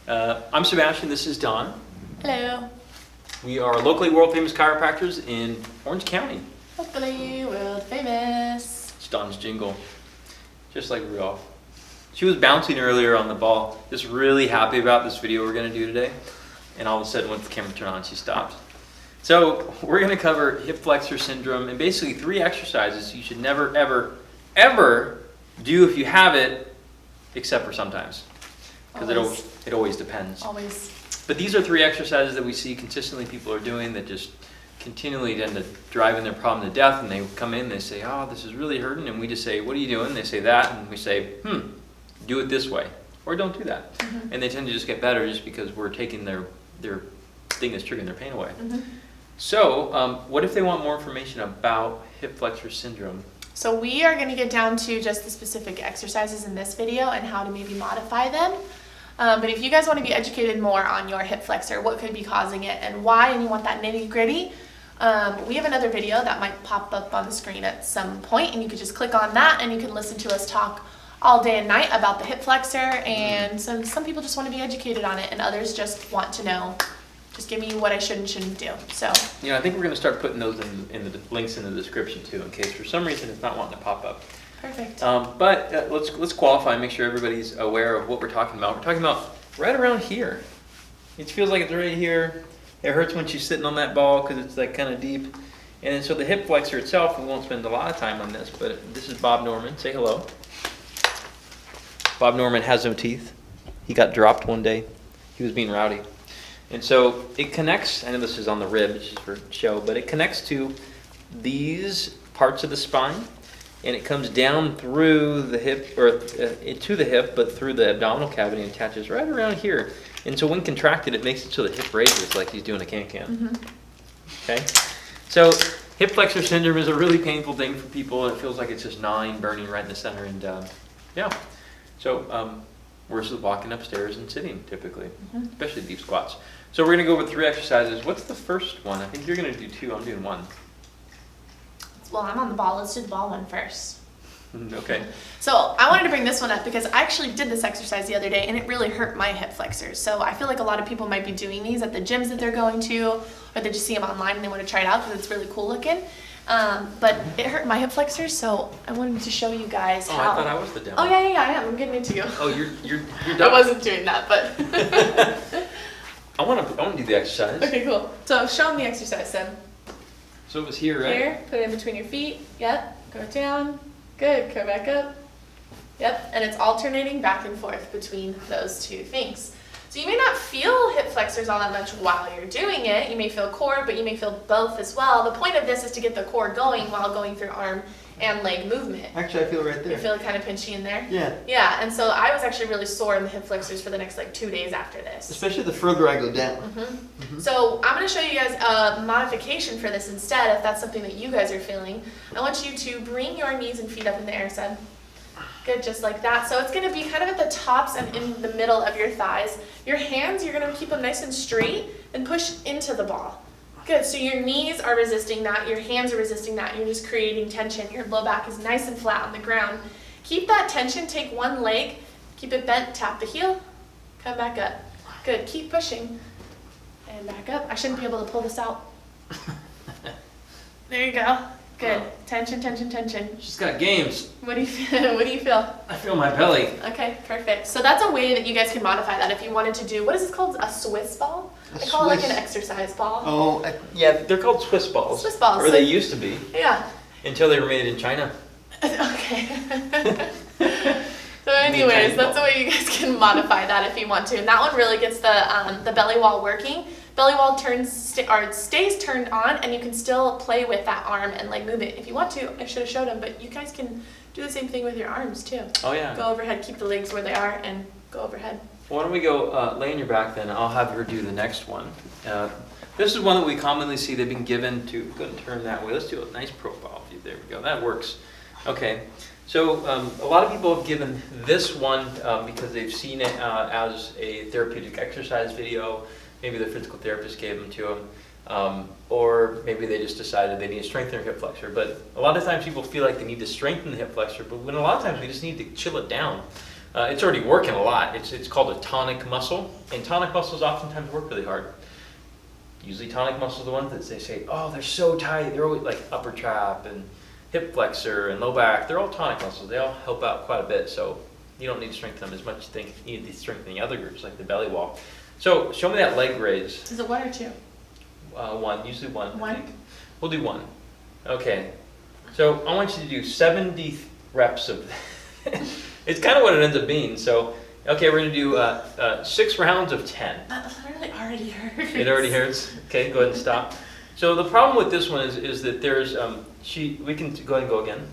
I'm Sebastian, this is Don. Hello. We are locally world famous chiropractors in Orange County. Locally world famous. It's Don's jingle, just like Rudolph. She was bouncing earlier on the ball, just really happy about this video we're going to do today. And all of a sudden, once the camera turned on, she stopped. So we're going to cover hip flexor syndrome and basically 3 exercises you should never, ever, ever do if you have it, except for sometimes. Because it always depends. Always. But these are 3 exercises that we see consistently people are doing that just continually tend to drive in their problem to death. And they come in, they say, oh, this is really hurting. And we just say, what are you doing? They say that. And we say, do it this way. Or don't do that. Mm-hmm. And they tend to just get better just because we're taking their thing that's triggering their pain away. Mm-hmm. So what if they want more information about hip flexor syndrome? So we are going to get down to just the specific exercises in this video and how to maybe modify them. But if you guys want to be educated more on your hip flexor, what could be causing it and why, and you want that nitty gritty, we have another video that might pop up on the screen at some point, and you could just click on that and you can listen to us talk all day and night about the hip flexor. And some people just want to be educated on it, and others just want to know, just give me what I should and shouldn't do. So I think we're going to start putting those in the links in the description too, in case for some reason it's not wanting to pop up. Perfect. But let's qualify and make sure everybody's aware of what we're talking about. We're talking about right around here. It feels like it's right here. It hurts when she's sitting on that ball because it's like kind of deep. And so the hip flexor itself, we won't spend a lot of time on this, but this is Bob Norman. Say hello. Bob Norman has no teeth. He got dropped one day. He was being rowdy. And so it connects, I know this is on the rib, it's just for show, but it connects to these parts of the spine. And it comes down through the hip, or to the hip, but through the abdominal cavity and attaches right around here. And so when contracted, it makes it so the hip raises like he's doing a can-can. Mm-hmm. Okay? So hip flexor syndrome is a really painful thing for people. It feels like it's just gnawing, burning right in the center. And yeah. So we're just walking upstairs and sitting typically, especially deep squats. So we're going to go over 3 exercises. What's the first one? I think you're going to do 2. I'm doing 1. Well, I'm on the ball. Let's do the ball one first. Okay. So I wanted to bring this one up because I actually did this exercise the other day and it really hurt my hip flexors. So I feel like a lot of people might be doing these at the gyms that they're going to, or they just see them online and they want to try it out because it's really cool looking. But it hurt my hip flexors, so I wanted to show you guys how. I thought I was the demo. Oh yeah, I am. I'm getting into you. Oh, you're done. I wasn't doing that, but. I want to do the exercise. Okay, cool. So show them the exercise, Sam. So it was here, right? Here, put it in between your feet. Yep. Go down. Good. Go back up. Yep. And it's alternating back and forth between those 2 things. So you may not feel hip flexors all that much while you're doing it. You may feel core, but you may feel both as well. The point of this is to get the core going while going through arm and leg movement. Actually, I feel right there. You feel it kind of pinchy in there? Yeah. Yeah, and so I was actually really sore in the hip flexors for the next 2 days after this. Especially the further I go down. So I'm going to show you guys a modification for this instead, if that's something that you guys are feeling. I want you to bring your knees and feet up in the air, Seb. Good, just like that. So it's going to be kind of at the tops and in the middle of your thighs. Your hands, you're going to keep them nice and straight and push into the ball. Good, so your knees are resisting that, your hands are resisting that, you're just creating tension. Your low back is nice and flat on the ground. Keep that tension, take one leg, keep it bent, tap the heel, come back up. Good, keep pushing, and back up. I shouldn't be able to pull this out. There you go. Good, tension, tension, tension. She's got games. What do you feel? What do you feel? I feel my belly. Okay, perfect. So that's a way that you guys can modify that if you wanted to do, what is this called? A Swiss ball? I call it like an exercise ball. Oh, yeah, they're called Swiss balls. Swiss balls. Or they used to be. Yeah. Until they were made in China. Okay. So anyways, that's a way you guys can modify that if you want to. And that one really gets the belly wall working. Belly wall stays turned on, and you can still play with that arm and leg movement. If you want to, I should have showed them, but you guys can do the same thing with your arms too. Oh yeah. Go overhead, keep the legs where they are, and go overhead. Why don't we go lay on your back then? I'll have her do the next one. This is one that we commonly see. They've been given to, go and turn that way. Let's do a nice profile view. There we go. That works. Okay. So a lot of people have given this one because they've seen it as a therapeutic exercise video. Maybe their physical therapist gave them to them. Or maybe they just decided they need to strengthen their hip flexor. But a lot of times people feel like they need to strengthen the hip flexor, but when a lot of times we just need to chill it down. It's already working a lot. It's called a tonic muscle, and tonic muscles oftentimes work really hard. Usually tonic muscles are the ones that they say, oh, they're so tight. They're always like upper trap and hip flexor and low back. They're all tonic muscles. They all help out quite a bit. So you don't need to strengthen them as much as you need to strengthen the other groups like the belly wall. So show me that leg raise. Is it 1 or 2? One, usually one. One? I think. We'll do 1. Okay. So I want you to do 70 reps of it's kind of what it ends up being. So, okay, we're going to do 6 rounds of 10. That literally already hurts. It already hurts? Okay, go ahead and stop. So the problem with this one is that there's, we can go ahead and go again.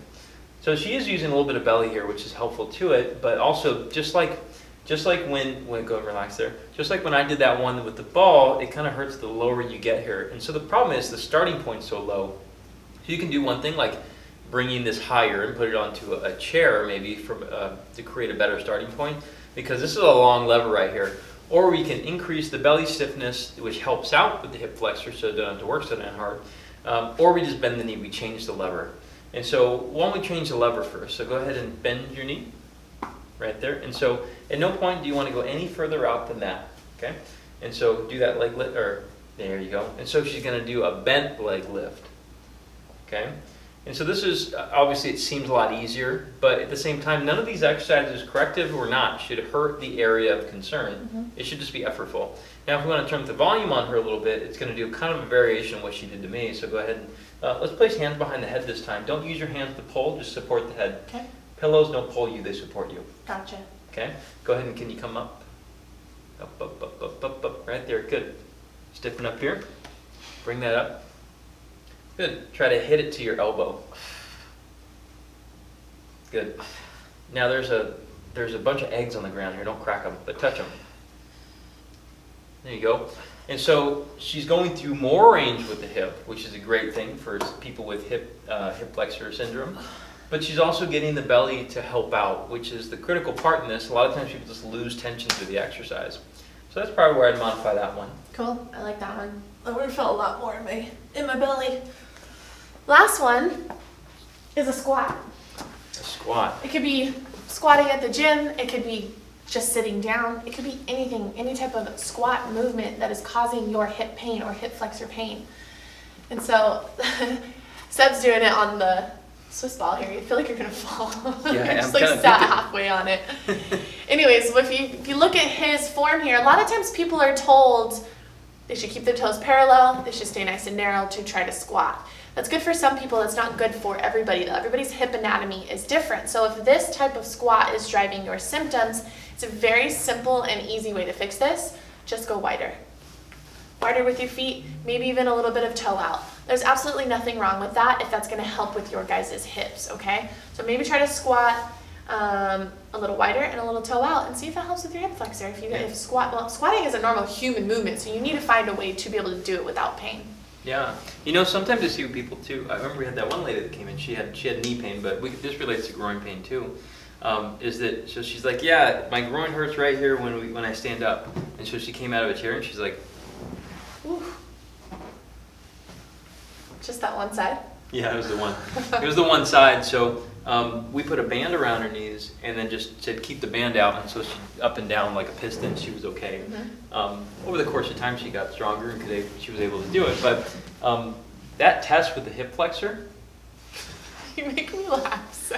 So she is using a little bit of belly here, which is helpful to it, but also just like when go and relax there, just like when I did that one with the ball, it kind of hurts the lower you get here. And so the problem is the starting point's so low. So you can do one thing like bringing this higher and put it onto a chair maybe to create a better starting point, because this is a long lever right here. Or we can increase the belly stiffness, which helps out with the hip flexor so it doesn't have to work so damn hard. Or we just bend the knee, we change the lever. And so why don't we change the lever first? So go ahead and bend your knee right there. And so at no point do you want to go any further out than that, okay? And so do that leg lift, or there you go. And so she's going to do a bent leg lift, okay? And so this is, obviously it seems a lot easier, but at the same time, none of these exercises, corrective or not, should hurt the area of concern. Mm-hmm. It should just be effortful. Now if we want to turn up the volume on her a little bit, it's going to do kind of a variation of what she did to me. So go ahead and, let's place hands behind the head this time. Don't use your hands to pull, just support the head. Okay. Pillows don't pull you, they support you. Gotcha. Okay? Go ahead and can you come up? Up, up, up, up, up, up, right there, good. Stiffen up here, bring that up. Good. Try to hit it to your elbow. Good. Now there's a bunch of eggs on the ground here. Don't crack them, but touch them. There you go. And so she's going through more range with the hip, which is a great thing for people with hip flexor syndrome. But she's also getting the belly to help out, which is the critical part in this. A lot of times people just lose tension through the exercise. So that's probably where I'd modify that one. Cool. I like that one. That would have felt a lot more in my belly. Last one is a squat. A squat. It could be squatting at the gym. It could be just sitting down. It could be anything, any type of squat movement that is causing your hip pain or hip flexor pain. And so Seb's doing it on the Swiss ball here. You feel like you're gonna fall. Yeah, You're just I'm like kinda sat thinking. halfway on it. Anyways, if you look at his form here, a lot of times people are told they should keep their toes parallel, they should stay nice and narrow to try to squat. That's good for some people, that's not good for everybody though. Everybody's hip anatomy is different. So if this type of squat is driving your symptoms, it's a very simple and easy way to fix this. Just go wider. Wider with your feet, maybe even a little bit of toe out. There's absolutely nothing wrong with that if that's gonna help with your guys' hips, okay? So maybe try to squat a little wider and a little toe out and see if that helps with your hip flexor. If squatting is a normal human movement, so you need to find a way to be able to do it without pain. Yeah, you know, sometimes I see with people too. I remember we had that one lady that came in. She had knee pain, but this relates to groin pain too. So she's like, yeah, my groin hurts right here when I stand up. And so she came out of a chair and she's like, Ooh. Just that one side? yeah, it was the one. It was the one side. So we put a band around her knees and then just said keep the band out, and so she up and down like a piston. She was okay. Mm-hmm. Over the course of time, she got stronger and she was able to do it. But that test with the hip flexor. You make me laugh.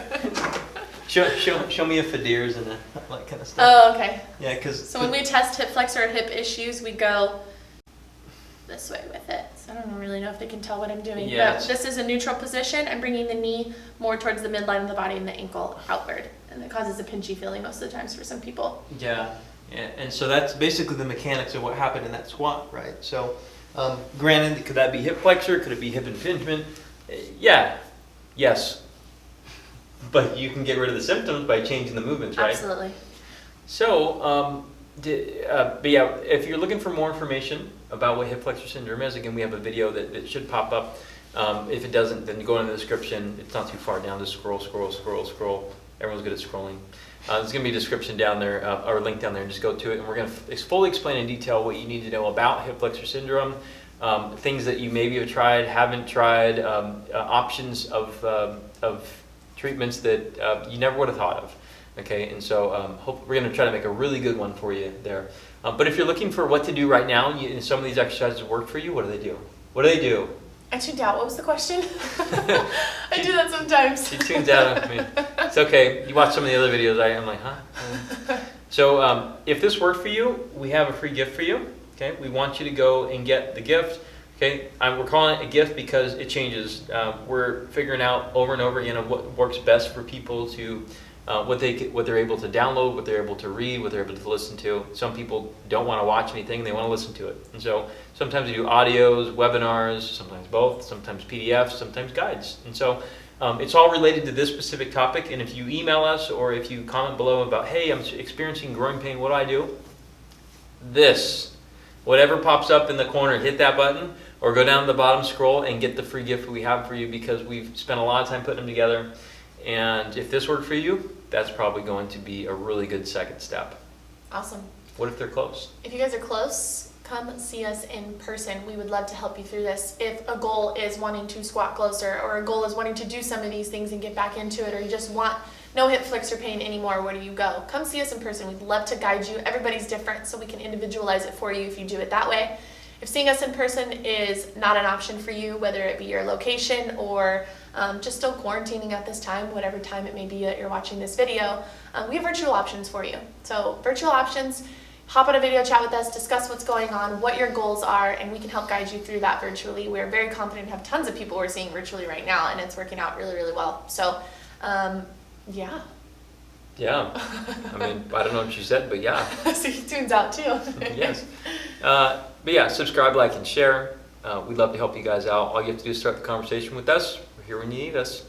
Show me a Fadirs and that kind of stuff. Oh, okay. Yeah, because So when we test hip flexor or hip issues, we go this way with it. So I don't really know if they can tell what I'm doing. Yeah, But this is a neutral position. I'm bringing the knee more towards the midline of the body and the ankle outward. And it causes a pinchy feeling most of the times for some people. Yeah, and so that's basically the mechanics of what happened in that squat, right? So, granted, could that be hip flexor? Could it be hip impingement? Yeah, yes. But you can get rid of the symptoms by changing the movements, right? Absolutely. So, but yeah, if you're looking for more information about what hip flexor syndrome is, again, we have a video that should pop up. If it doesn't, then go in the description. It's not too far down. Just scroll. Everyone's good at scrolling. There's going to be a description down there, or a link down there, and just go to it. And we're going to fully explain in detail what you need to know about hip flexor syndrome, things that you maybe have tried, haven't tried, options of treatments that you never would have thought of. Okay, and so hope we're going to try to make a really good one for you there. But if you're looking for what to do right now, and some of these exercises work for you, what do they do? What do they do? I tuned out. What was the question? I do that sometimes. She tunes out. I mean, it's okay. You watch some of the other videos. I'm like, huh? So if this worked for you, we have a free gift for you. Okay, we want you to go and get the gift. Okay, we're calling it a gift because it changes. We're figuring out over and over again of what works best for people to what they're able to download, what they're able to read, what they're able to listen to. Some people don't want to watch anything; they want to listen to it. And so sometimes we do audios, webinars, sometimes both, sometimes PDFs, sometimes guides. And so it's all related to this specific topic. And if you email us or if you comment below about, hey, I'm experiencing growing pain, what do I do? Whatever pops up in the corner, hit that button, or go down to the bottom, scroll, and get the free gift we have for you because we've spent a lot of time putting them together. And if this worked for you, that's probably going to be a really good second step. Awesome. What if they're close? If you guys are close, come see us in person. We would love to help you through this. If a goal is wanting to squat closer, or a goal is wanting to do some of these things and get back into it, or you just want no hip flexor pain anymore, where do you go? Come see us in person. We'd love to guide you. Everybody's different, so we can individualize it for you if you do it that way. If seeing us in person is not an option for you, whether it be your location or just still quarantining at this time, whatever time it may be that you're watching this video, we have virtual options for you. So virtual options, hop on a video chat with us, discuss what's going on, what your goals are, and we can help guide you through that virtually. We're very confident, have tons of people we're seeing virtually right now, and it's working out really, really well. So, yeah. Yeah. I mean, I don't know what you said, but yeah. So he tunes out too. Yes. But yeah, subscribe, like, and share. We'd love to help you guys out. All you have to do is start the conversation with us. We're here when you need us.